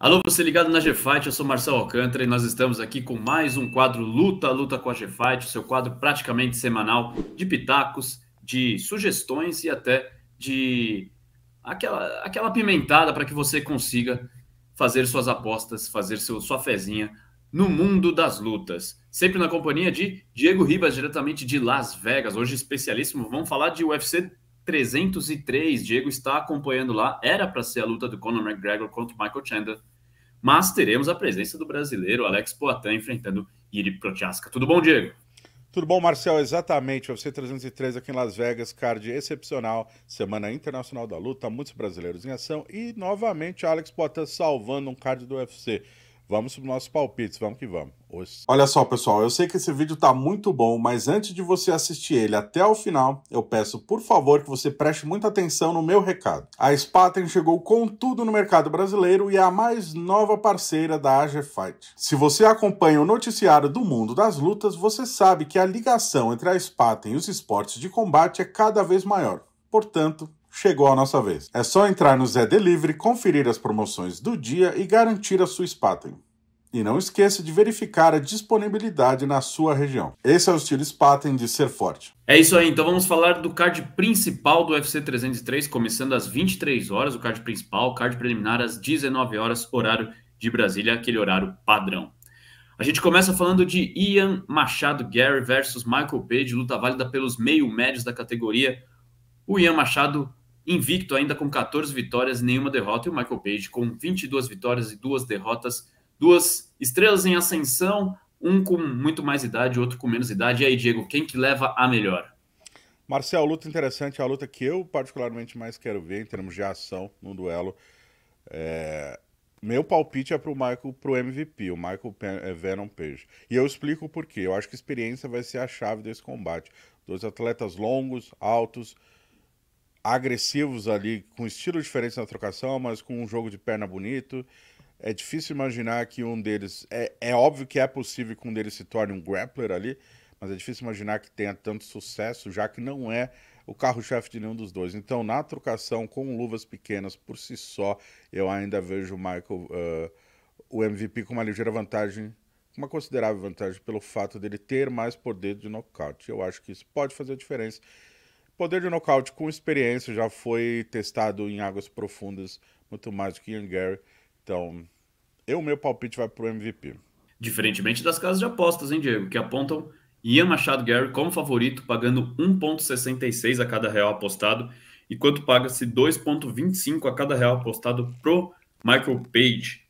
Alô, você ligado na GFight, eu sou Marcelo Alcântara e nós estamos aqui com mais um quadro Luta com a GFight, o seu quadro praticamente semanal de pitacos, de sugestões e até de aquela pimentada para que você consiga fazer suas apostas, fazer sua fezinha no mundo das lutas. Sempre na companhia de Diego Ribas, diretamente de Las Vegas, hoje especialíssimo. Vamos falar de UFC 303. Diego está acompanhando lá. Era para ser a luta do Conor McGregor contra o Michael Chandler, mas teremos a presença do brasileiro Alex Poatan enfrentando Iri Prochazka. Tudo bom, Diego? Tudo bom, Marcel? Exatamente, UFC 303 aqui em Las Vegas, card excepcional, Semana Internacional da Luta, muitos brasileiros em ação e, novamente, Alex Poatan salvando um card do UFC. Vamos para os nossos palpites, vamos que vamos. Olha só, pessoal, eu sei que esse vídeo tá muito bom, mas antes de você assistir ele até o final, eu peço, por favor, que você preste muita atenção no meu recado. A Spaten chegou com tudo no mercado brasileiro e é a mais nova parceira da AG Fight. Se você acompanha o noticiário do mundo das lutas, você sabe que a ligação entre a Spaten e os esportes de combate é cada vez maior. Portanto, chegou a nossa vez. É só entrar no Zé Delivery, conferir as promoções do dia e garantir a sua Spaten. E não esqueça de verificar a disponibilidade na sua região. Esse é o estilo Spaten de ser forte. É isso aí, então vamos falar do card principal do UFC 303, começando às 23 horas, o card principal, card preliminar às 19 horas, horário de Brasília, aquele horário padrão. A gente começa falando de Ian Machado Gary versus Michael Page, luta válida pelos meio-médios da categoria. O Ian Machado invicto ainda com 14 vitórias e nenhuma derrota, e o Michael Page com 22 vitórias e 2 derrotas, duas estrelas em ascensão, um com muito mais idade, outro com menos idade. E aí, Diego, quem que leva a melhor? Marcel, luta interessante, é a luta que eu particularmente mais quero ver em termos de ação no duelo. Meu palpite é pro MVP, o Michael Venom Page. E eu explico o porquê. Eu acho que a experiência vai ser a chave desse combate. Dois atletas longos, altos, agressivos ali, com estilo diferente na trocação, mas com um jogo de perna bonito. É difícil imaginar que um deles... É óbvio que é possível que um deles se torne um grappler ali, mas é difícil imaginar que tenha tanto sucesso, já que não é o carro-chefe de nenhum dos dois. Então, na trocação, com luvas pequenas por si só, eu ainda vejo o MVP com uma ligeira vantagem, uma considerável vantagem, pelo fato dele ter mais poder de nocaute. Eu acho que isso pode fazer a diferença. Poder de nocaute com experiência já foi testado em águas profundas, muito mais do que Ian Gary. Então, meu palpite vai pro MVP. Diferentemente das casas de apostas, hein, Diego, que apontam Ian Machado Gary como favorito, pagando 1,66 a cada real apostado, enquanto paga-se 2,25 a cada real apostado pro Michael Page.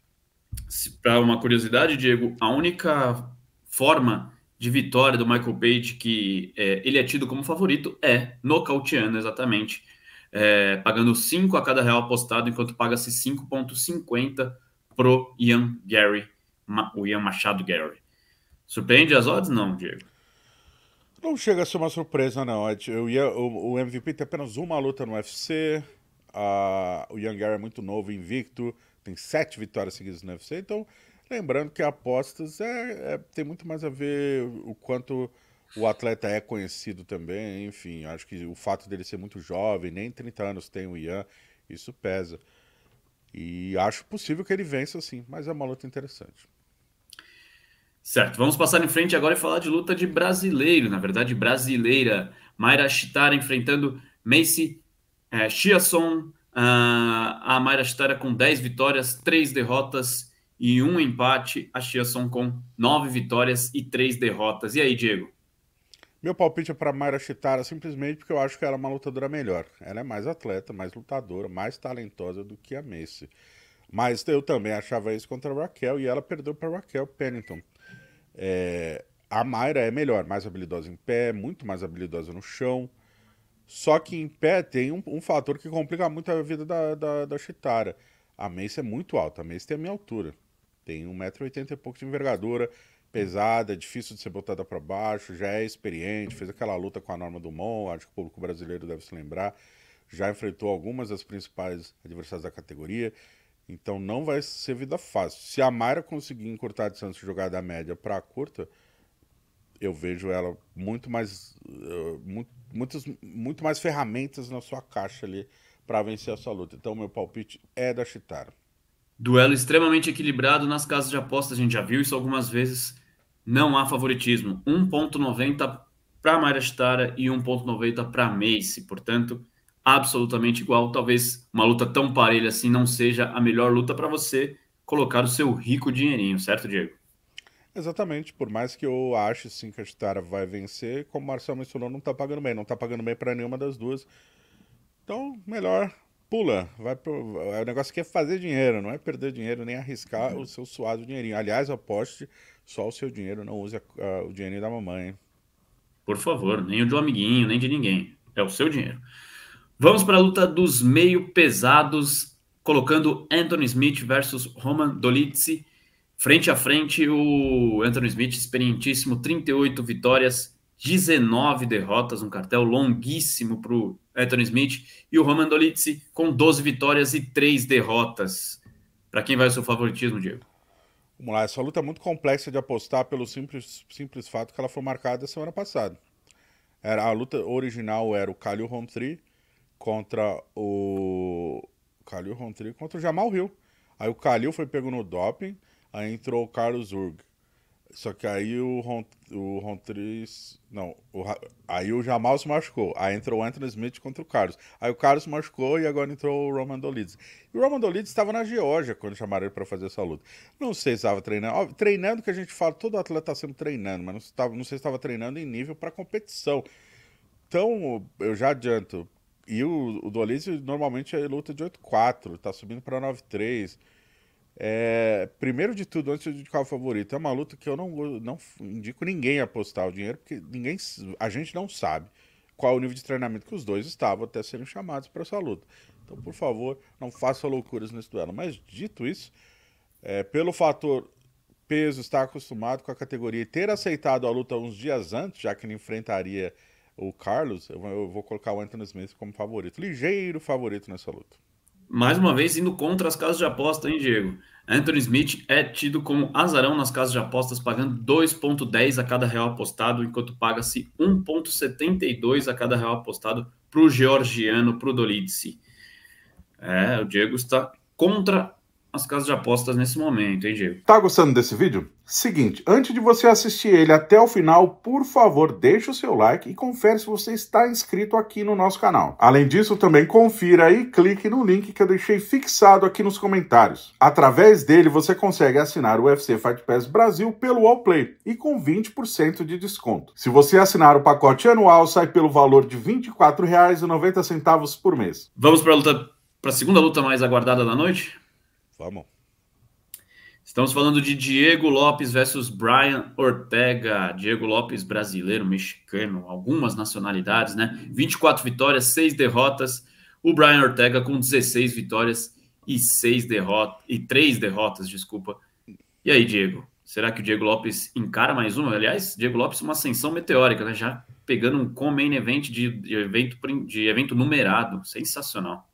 Para uma curiosidade, Diego, a única forma de vitória do Michael Page que ele é tido como favorito é nocauteando, exatamente, pagando 5 a cada real apostado, enquanto paga-se 5,50 pro Ian Gary, o Ian Machado Gary. Surpreende as odds? Não, Diego. Não chega a ser uma surpresa, não. O MVP tem apenas uma luta no UFC. O Ian Gary é muito novo, invicto. Tem 7 vitórias seguidas no UFC. Então, lembrando que apostas tem muito mais a ver o quanto o atleta é conhecido também. Enfim, acho que o fato dele ser muito jovem, nem 30 anos tem o Ian, isso pesa. E acho possível que ele vença, sim. Mas é uma luta interessante. Certo, vamos passar em frente agora e falar de luta de brasileiro, na verdade brasileira. Mayra Chitara enfrentando Macy Chiasson. A Mayra Chitara com 10 vitórias, 3 derrotas e 1 empate. A Chiasson com 9 vitórias e 3 derrotas. E aí, Diego? Meu palpite é para Mayra Chitara simplesmente porque eu acho que ela é uma lutadora melhor. Ela é mais atleta, mais lutadora, mais talentosa do que a Macy. Mas eu também achava isso contra a Raquel e ela perdeu para Raquel Pennington. A Mayra é melhor, mais habilidosa em pé, muito mais habilidosa no chão. Só que em pé tem um fator que complica muito a vida da Chitara. A Macy é muito alta, a Macy tem a minha altura. Tem 1,80 m e pouco de envergadura, pesada, difícil de ser botada para baixo, já é experiente, fez aquela luta com a Norma Dumont, acho que o público brasileiro deve se lembrar. Já enfrentou algumas das principais adversárias da categoria. Então não vai ser vida fácil. Se a Mayra conseguir encurtar a distância de jogada da média para a curta, eu vejo ela muito mais muito mais ferramentas na sua caixa ali para vencer a sua luta. Então meu palpite é da Chitara. Duelo extremamente equilibrado nas casas de apostas, a gente já viu isso algumas vezes. Não há favoritismo. 1,90 para Mayra Chitara e 1,90 para Macy. Portanto, absolutamente igual. Talvez uma luta tão parelha assim não seja a melhor luta para você colocar o seu rico dinheirinho, certo, Diego? Exatamente, por mais que eu ache sim que a Chitara vai vencer, como o Marcelo mencionou, não tá pagando bem, não tá pagando bem para nenhuma das duas. Então, melhor pula. O negócio aqui é fazer dinheiro, não é perder dinheiro nem arriscar o seu suado dinheirinho. Aliás, aposte só o seu dinheiro, não use o dinheirinho da mamãe. Hein? Por favor, nem o de um amiguinho, nem de ninguém. É o seu dinheiro. Vamos para a luta dos meio pesados, colocando Anthony Smith versus Roman Dolidze. Frente a frente, o Anthony Smith, experientíssimo, 38 vitórias, 19 derrotas, um cartel longuíssimo para o Anthony Smith. E o Roman Dolidze com 12 vitórias e 3 derrotas. Para quem vai o seu favoritismo, Diego? Vamos lá, essa luta é muito complexa de apostar pelo simples fato que ela foi marcada semana passada. A luta original era o Khalil Rountree contra o Jamal Hill. Aí o Khalil foi pego no doping, aí entrou o Carlos Urg. Só que aí aí o Jamal se machucou. Aí entrou o Anthony Smith contra o Carlos. Aí o Carlos se machucou e agora entrou o Roman Dolidze. E o Roman Dolidze estava na Geórgia quando chamaram ele para fazer essa luta. Não sei se estava treinando. Ó, treinando que a gente fala, todo atleta está sempre treinando, mas não sei se estava treinando em nível para competição. Então, eu já adianto. E o Dolidze normalmente é luta de 8-4, tá subindo para 9-3. Primeiro de tudo, antes de indicar o favorito, é uma luta que eu não indico ninguém a apostar o dinheiro, porque a gente não sabe qual é o nível de treinamento que os dois estavam até serem chamados para essa luta. Então, por favor, não faça loucuras nesse duelo. Mas, dito isso, pelo fator peso, estar acostumado com a categoria e ter aceitado a luta uns dias antes, já que ele enfrentaria o Carlos, eu vou colocar o Anthony Smith como favorito. Ligeiro favorito nessa luta. Mais uma vez, indo contra as casas de aposta, hein, Diego? Anthony Smith é tido como azarão nas casas de apostas, pagando 2,10 a cada real apostado, enquanto paga-se 1,72 a cada real apostado para o georgiano, para o Dolidze. O Diego está contra as casas de apostas nesse momento, hein, Diego? Tá gostando desse vídeo? Seguinte, antes de você assistir ele até o final, por favor, deixa o seu like e confere se você está inscrito aqui no nosso canal. Além disso, também confira e clique no link que eu deixei fixado aqui nos comentários. Através dele, você consegue assinar o UFC Fight Pass Brasil pelo Allplay e com 20% de desconto. Se você assinar o pacote anual, sai pelo valor de R$ 24,90 por mês. Vamos para a segunda luta mais aguardada da noite? Vamos. Estamos falando de Diego Lopes versus Brian Ortega. Diego Lopes, brasileiro, mexicano, algumas nacionalidades, né? 24 vitórias, 6 derrotas. O Brian Ortega com 16 vitórias e 3 derrotas, desculpa. E aí, Diego? Será que o Diego Lopes encara mais uma? Aliás, Diego Lopes uma ascensão meteórica, né? Já pegando um co-main event de evento numerado. Sensacional.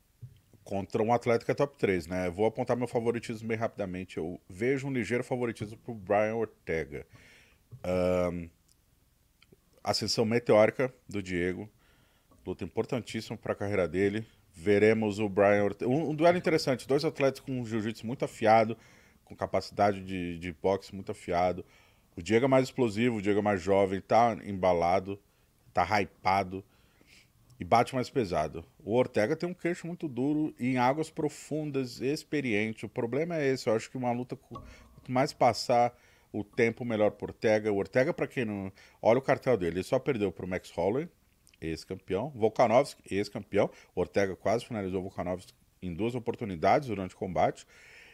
Contra um atleta que é top 3, né? Vou apontar meu favoritismo bem rapidamente. Eu vejo um ligeiro favoritismo pro Brian Ortega. Ascensão meteórica do Diego. Luta importantíssima para a carreira dele. Veremos o Brian Ortega. Um duelo interessante. 2 atletas com jiu-jitsu muito afiado, com capacidade de boxe muito afiado. O Diego é mais explosivo, o Diego é mais jovem, tá embalado, tá hypado. E bate mais pesado. O Ortega tem um queixo muito duro e em águas profundas, experiente. O problema é esse. Eu acho que uma luta, quanto mais passar o tempo, melhor pro Ortega. O Ortega, para quem não... Olha o cartel dele. Ele só perdeu pro Max Holloway, ex-campeão. Volkanovski, ex-campeão. O Ortega quase finalizou o Volkanovski em 2 oportunidades durante o combate.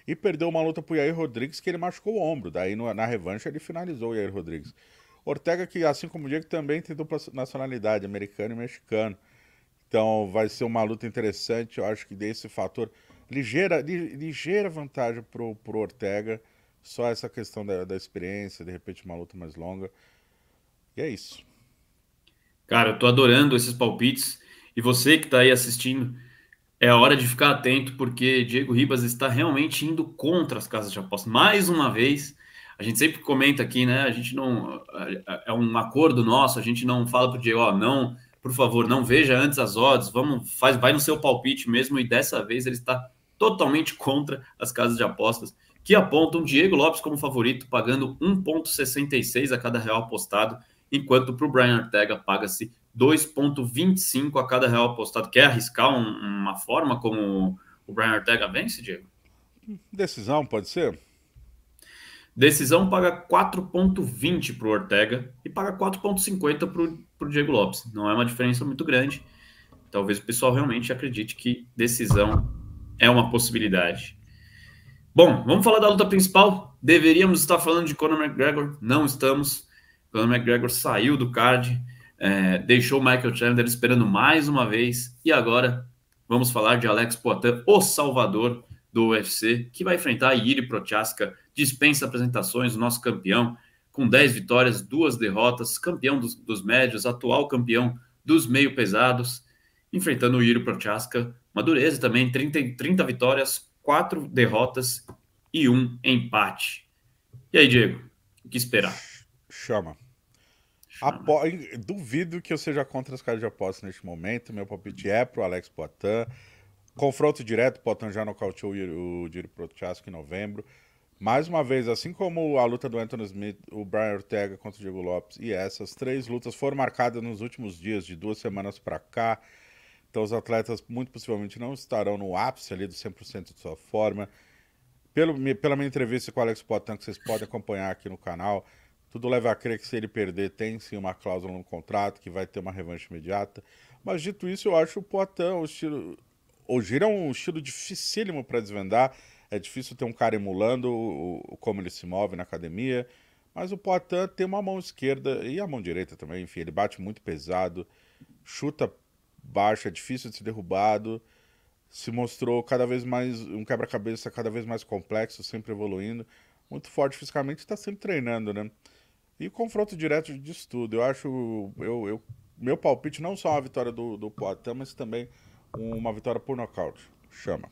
E perdeu uma luta pro Yair Rodrigues, que ele machucou o ombro. Daí, na revanche, ele finalizou o Yair Rodrigues. Ortega, que assim como o Diego, também tem dupla nacionalidade, americano e mexicano. Então vai ser uma luta interessante. Eu acho que desse fator, ligeira vantagem pro Ortega. Só essa questão da experiência, de repente uma luta mais longa. E é isso. Cara, eu tô adorando esses palpites. E você que tá aí assistindo, é hora de ficar atento, porque Diego Ribas está realmente indo contra as casas de apostas. Mais uma vez, a gente sempre comenta aqui, né? A gente não... É um acordo nosso, a gente não fala pro Diego, ó, não... Por favor, não veja antes as odds, vai no seu palpite mesmo, e dessa vez ele está totalmente contra as casas de apostas, que apontam Diego Lopes como favorito, pagando 1,66 a cada real apostado, enquanto para o Brian Ortega paga-se 2,25 a cada real apostado. Quer arriscar uma forma como o Brian Ortega vence, Diego? Decisão, pode ser? Decisão paga 4,20 para o Ortega e paga 4,50 para o Diego Lopes. Não é uma diferença muito grande. Talvez o pessoal realmente acredite que decisão é uma possibilidade. Bom, vamos falar da luta principal. Deveríamos estar falando de Conor McGregor. Não estamos. Conor McGregor saiu do card, deixou o Michael Chandler esperando mais uma vez. E agora vamos falar de Alex Poatan, o salvador do UFC, que vai enfrentar Jiri Prochazka. Dispensa apresentações, o nosso campeão, com 10 vitórias, 2 derrotas, campeão dos médios, atual campeão dos meio pesados, enfrentando o Jiri Prochazka. Uma dureza também, 30 vitórias, 4 derrotas e 1 empate. E aí, Diego, o que esperar? Chama. Duvido que eu seja contra as casas de apostas neste momento. Meu palpite é pro Alex Poatan. Confronto direto, Poatan já nocauteou o Jiri Prochazka em novembro. Mais uma vez, assim como a luta do Anthony Smith, o Brian Ortega contra o Diego Lopes, e essas 3 lutas foram marcadas nos últimos dias, de 2 semanas para cá. Então os atletas muito possivelmente não estarão no ápice ali do 100% de sua forma. Pela minha entrevista com o Alex Poatan, que vocês podem acompanhar aqui no canal, tudo leva a crer que se ele perder, tem sim uma cláusula no contrato, que vai ter uma revanche imediata. Mas dito isso, eu acho o Poatan, o Jiri é um estilo dificílimo para desvendar. É difícil ter um cara emulando como ele se move na academia. Mas o Poatan tem uma mão esquerda e a mão direita também. Enfim, ele bate muito pesado, chuta baixo, é difícil de ser derrubado. Se mostrou cada vez mais um quebra-cabeça cada vez mais complexo, sempre evoluindo. Muito forte fisicamente, está sempre treinando, né? E o confronto direto disso tudo. Eu acho... meu palpite não só uma vitória do Poatan, mas também uma vitória por nocaute. Chama.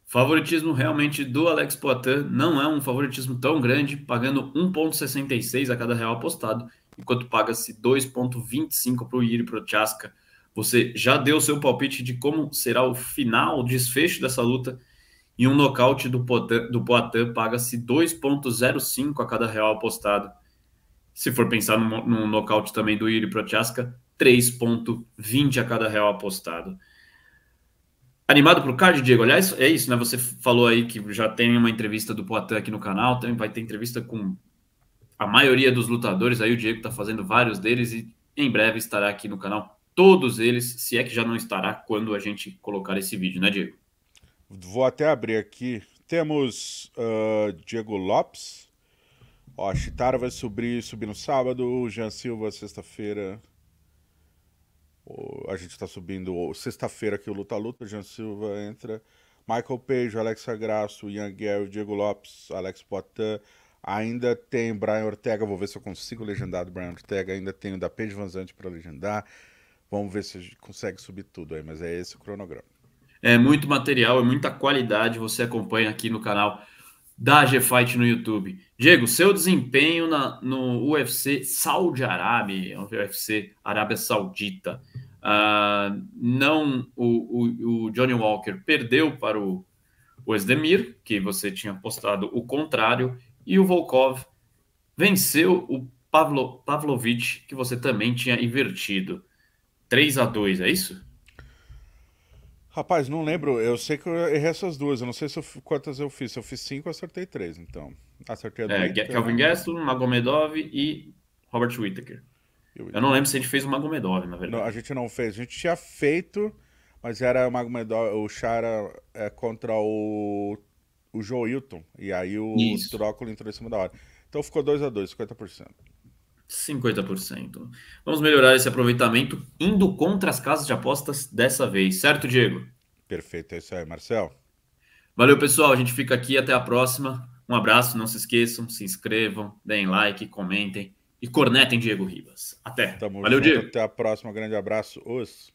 Favoritismo realmente do Alex Poatan não é um favoritismo tão grande, pagando 1,66 a cada real apostado, enquanto paga-se 2,25 para o Jiri Prochazka. Você já deu seu palpite de como será o final, o desfecho dessa luta, e um nocaute do Poatan paga-se 2,05 a cada real apostado. Se for pensar no nocaute também do Jiri Prochazka, 3,20 a cada real apostado. Animado pro card, Diego? Aliás, é isso, né? Você falou aí que já tem uma entrevista do Poatan aqui no canal, também vai ter entrevista com a maioria dos lutadores, aí o Diego tá fazendo vários deles e em breve estará aqui no canal, todos eles, se é que já não estará quando a gente colocar esse vídeo, né, Diego? Vou até abrir aqui. Temos Diego Lopes. Ó, Chitara vai subir no sábado, Jean Silva sexta-feira. A gente tá subindo sexta-feira aqui o Luta Luta, Jean Silva entra. Michael Page, Alexa Grasso, Ian Gary, Diego Lopes, Alex Poatan. Ainda tem Brian Ortega, vou ver se eu consigo legendar do Brian Ortega. Ainda tem o da Paige VanZant para legendar. Vamos ver se a gente consegue subir tudo aí, mas é esse o cronograma. É muito material, é muita qualidade, você acompanha aqui no canal da G-Fight no YouTube. Diego, seu desempenho no UFC Saudi Arábia, UFC Arábia Saudita. O Johnny Walker perdeu para o Esdemir, que você tinha postado o contrário, e o Volkov venceu o Pavlovich, que você também tinha invertido. 3-2, é isso? Rapaz, não lembro. Eu sei que eu errei essas duas. Eu não sei quantas eu fiz. Se eu fiz 5, eu acertei 3. Então, acertei a do meio. Kelvin Gastelum, Magomedov e Robert Whittaker. Eu não lembro se a gente fez o Magomedov, na verdade. Não, a gente não fez. A gente tinha feito, mas era o Magomedov, o Chara contra o Joe Hilton. E aí o Trócolo entrou em cima da hora. Então ficou 2-2, 50%. 50%. Vamos melhorar esse aproveitamento indo contra as casas de apostas dessa vez, certo, Diego? Perfeito, é isso aí, Marcel. Valeu, pessoal. A gente fica aqui. Até a próxima. Um abraço. Não se esqueçam, se inscrevam, deem like, comentem e cornetem Diego Ribas. Até. Tamo Valeu, junto, Diego. Até a próxima. Grande abraço. Os.